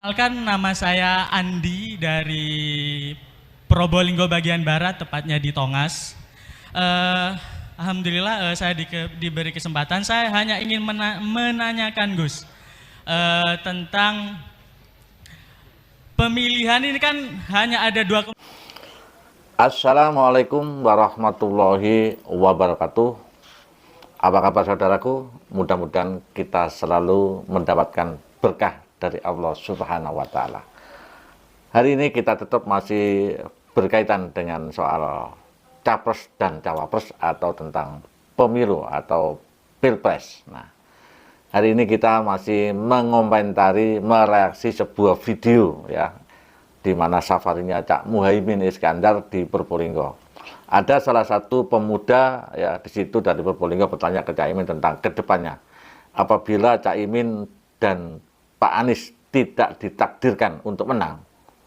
Kenalkan, nama saya Andi dari Probolinggo bagian Barat, tepatnya di Tongas. Alhamdulillah saya diberi kesempatan. Saya hanya ingin menanyakan Gus tentang pemilihan ini kan hanya ada dua. Assalamualaikum warahmatullahi wabarakatuh. Apa kabar saudaraku? Mudah-mudahan kita selalu mendapatkan berkah dari Allah Subhanahu wa Ta'ala. Hari ini kita tetap masih berkaitan dengan soal capres dan cawapres atau tentang pemilu atau pilpres. Nah, hari ini kita masih mengomentari, mereaksi sebuah video ya, di mana safarinya Cak Muhaimin Iskandar di Probolinggo. Ada salah satu pemuda ya di situ dari Probolinggo bertanya ke Cak Imin tentang kedepannya. Apabila Cak Imin dan Pak Anies tidak ditakdirkan untuk menang,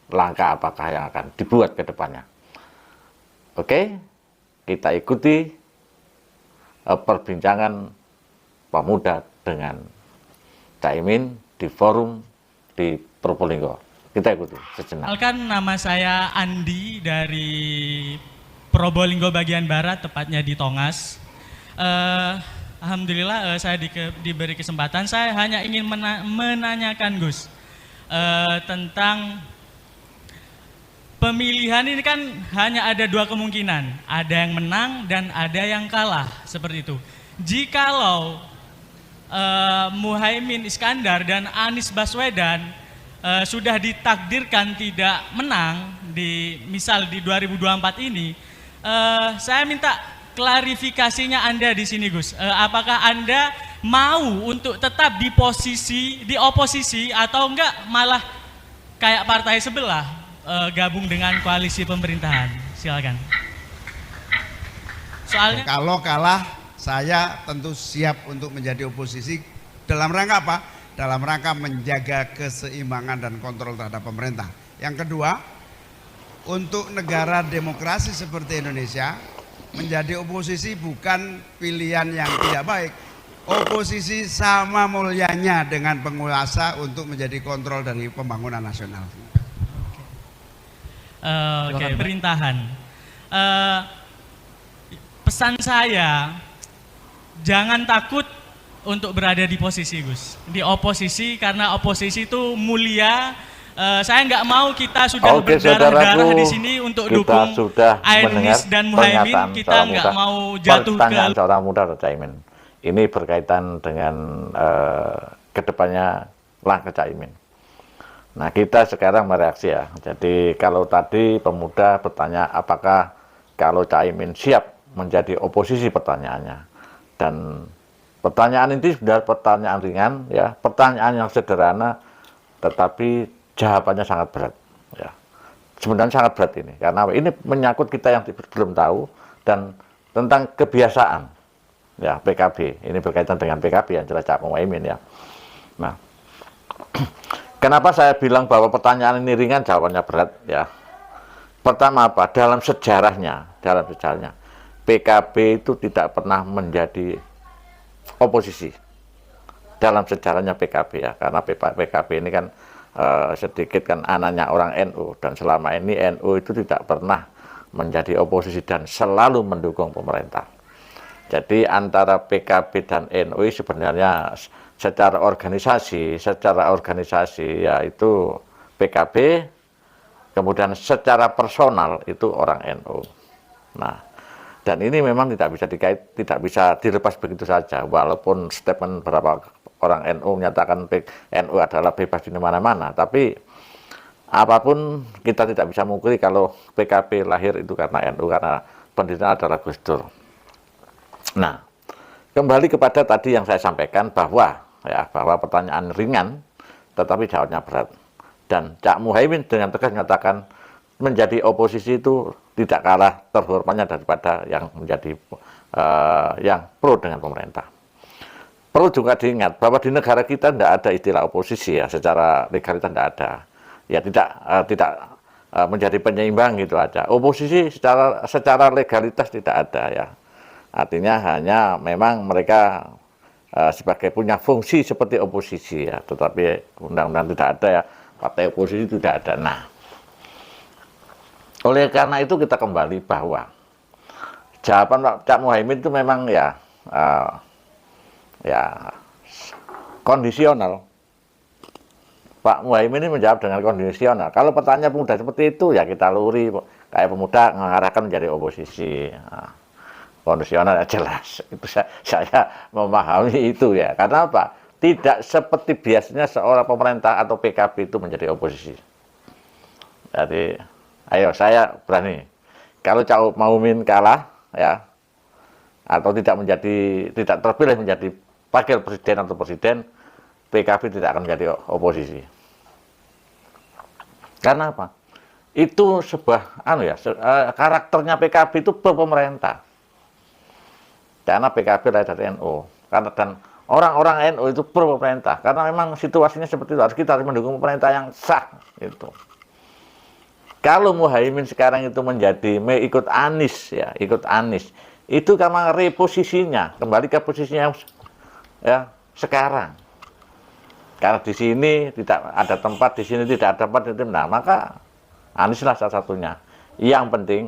langkah apakah yang akan dibuat ke depannya? Oke, kita ikuti perbincangan pemuda dengan Cak Imin di forum di Probolinggo. Kita ikuti sejenak. Kenalkan, nama saya Andi dari Probolinggo bagian Barat, tepatnya di Tongas. Alhamdulillah saya diberi kesempatan. Saya hanya ingin menanyakan Gus tentang pemilihan ini kan hanya ada dua kemungkinan, ada yang menang dan ada yang kalah, seperti itu. Jikalau Muhaimin Iskandar dan Anies Baswedan sudah ditakdirkan tidak menang misal di 2024 ini, saya minta klarifikasinya Anda di sini, Gus. Apakah Anda mau untuk tetap di oposisi atau enggak malah kayak partai sebelah gabung dengan koalisi pemerintahan? Silakan. Soalnya kalau kalah, saya tentu siap untuk menjadi oposisi. Dalam rangka apa? Dalam rangka menjaga keseimbangan dan kontrol terhadap pemerintah. Yang kedua, untuk negara demokrasi seperti Indonesia, menjadi oposisi bukan pilihan yang tidak baik. Oposisi sama mulianya dengan penguasa untuk menjadi kontrol dari pembangunan nasional. Oke, pemerintahan. Pesan saya, jangan takut untuk berada di posisi, Gus. Di oposisi, karena oposisi itu mulia. Saya nggak mau kita sudah berdarah-darah di sini untuk dukung Anies dan Muhaimin. Kita nggak mau jatuh pertanyaan seorang muda Cak Imin. Ini berkaitan dengan kedepannya langkah Cak Imin. Nah, kita sekarang mereaksi ya. Jadi kalau tadi pemuda bertanya apakah kalau Cak Imin siap menjadi oposisi, pertanyaannya. Dan pertanyaan ini sudah pertanyaan ringan ya, pertanyaan yang sederhana, tetapi jawabannya sangat berat ya. Sebenarnya sangat berat ini karena ini menyangkut kita yang belum tahu dan tentang kebiasaan ya PKB. Ini berkaitan dengan PKB yang jelas Cak Muhaimin ya. Nah, kenapa saya bilang bahwa pertanyaan ini ringan, jawabannya berat ya. Pertama apa? Dalam sejarahnya PKB itu tidak pernah menjadi oposisi dalam sejarahnya PKB ya, karena PKB ini kan sedikit kan anaknya orang NU, dan selama ini NU itu tidak pernah menjadi oposisi dan selalu mendukung pemerintah. Jadi antara PKB dan NU sebenarnya secara organisasi ya itu PKB, kemudian secara personal itu orang NU. Nah, dan ini memang tidak bisa dilepas begitu saja, walaupun statement beberapa orang NU menyatakan NU adalah bebas di mana-mana, tapi apapun kita tidak bisa mengukiri kalau PKB lahir itu karena NU, karena pendirinya adalah Gus Dur. Nah, kembali kepada tadi yang saya sampaikan bahwa pertanyaan ringan tetapi jawabnya berat, dan Cak Muhaimin dengan tegas menyatakan menjadi oposisi itu tidak kalah terhormatnya daripada yang menjadi yang pro dengan pemerintah. Perlu juga diingat bahwa di negara kita tidak ada istilah oposisi ya, secara legalitas tidak ada. Ya tidak menjadi penyeimbang gitu aja. Oposisi secara legalitas tidak ada ya. Artinya hanya memang mereka sebagai punya fungsi seperti oposisi ya, tetapi undang-undang tidak ada ya partai oposisi tidak ada. Nah, oleh karena itu kita kembali bahwa jawaban Pak Cak Muhaimin itu memang ya kondisional. Pak Muhaimin ini menjawab dengan kondisional. Kalau pertanyaan pemuda seperti itu ya kita luri, kayak pemuda mengarahkan menjadi oposisi. Nah, kondisional ya jelas. Itu saya memahami itu ya. Karena apa? Tidak seperti biasanya seorang pemerintah atau PKB itu menjadi oposisi. Jadi, ayo saya berani. Kalau Cak Muhaimin kalah ya, atau tidak terpilih menjadi wakil presiden atau presiden, PKB tidak akan menjadi oposisi. Karena apa? Itu sebuah karakternya PKB itu pemerintah. Karena PKB lahir dari NU. Dan orang-orang NU itu pro pemerintah. Karena memang situasinya seperti itu. Kita harus mendukung pemerintah yang sah. Gitu. Kalau Muhaimin sekarang itu ikut Anies ya, ikut Anies. Itu karena reposisinya, kembali ke posisinya ya sekarang. Karena di sini tidak ada tempat, di sini tidak ada tempat, nah maka Anies lah salah satunya. Yang penting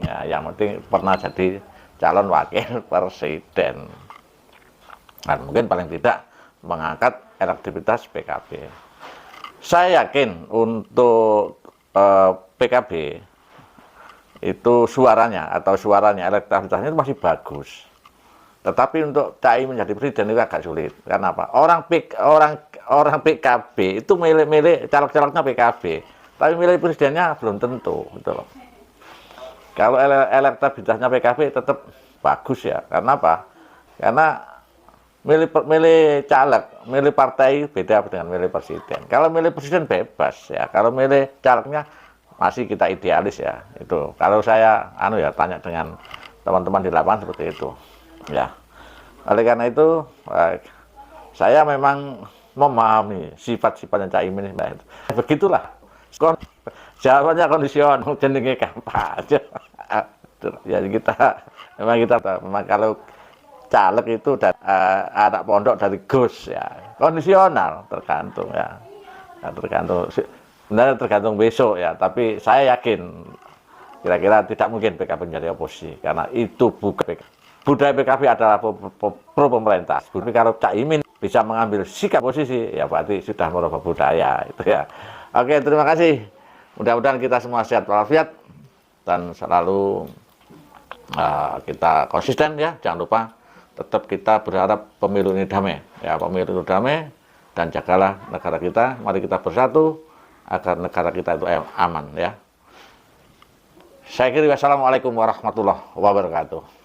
pernah jadi calon wakil presiden. Dan mungkin paling tidak mengangkat elektabilitas PKB. Saya yakin untuk PKB itu suaranya elektabilitasnya itu masih bagus. Tetapi untuk Cak Imin menjadi presiden itu agak sulit. Karena apa? Orang PKB itu milih caleg-calegnya PKB, tapi milih presidennya belum tentu, gitu loh. Kalau elektabilitasnya PKB tetap bagus ya. Karena apa? Karena milih caleg, milih partai beda dengan milih presiden. Kalau milih presiden bebas ya. Kalau milih calegnya masih kita idealis ya. Itu. Kalau saya tanya dengan teman-teman di lapangan seperti itu. Ya. Oleh karena itu saya memang memahami sifat-sifatnya Cak Imin. Begitulah. Jawabannya kondisional, jenenge kampanye. Ya memang kalau caleg itu anak pondok dari Gus ya, kondisional tergantung ya. Tergantung besok ya, tapi saya yakin kira-kira tidak mungkin PKB menjadi oposisi karena itu bukan PKB. Budaya PKB adalah pro pemerintah. Tapi kalau Cak Imin bisa mengambil sikap posisi ya berarti sudah merubah budaya itu ya. Oke, terima kasih. Mudah-mudahan kita semua sehat walafiat dan selalu kita konsisten ya. Jangan lupa tetap kita berharap pemilu ini damai ya, pemilu damai, dan jagalah negara kita. Mari kita bersatu agar negara kita itu aman ya. Saya kira wassalamualaikum warahmatullahi wabarakatuh.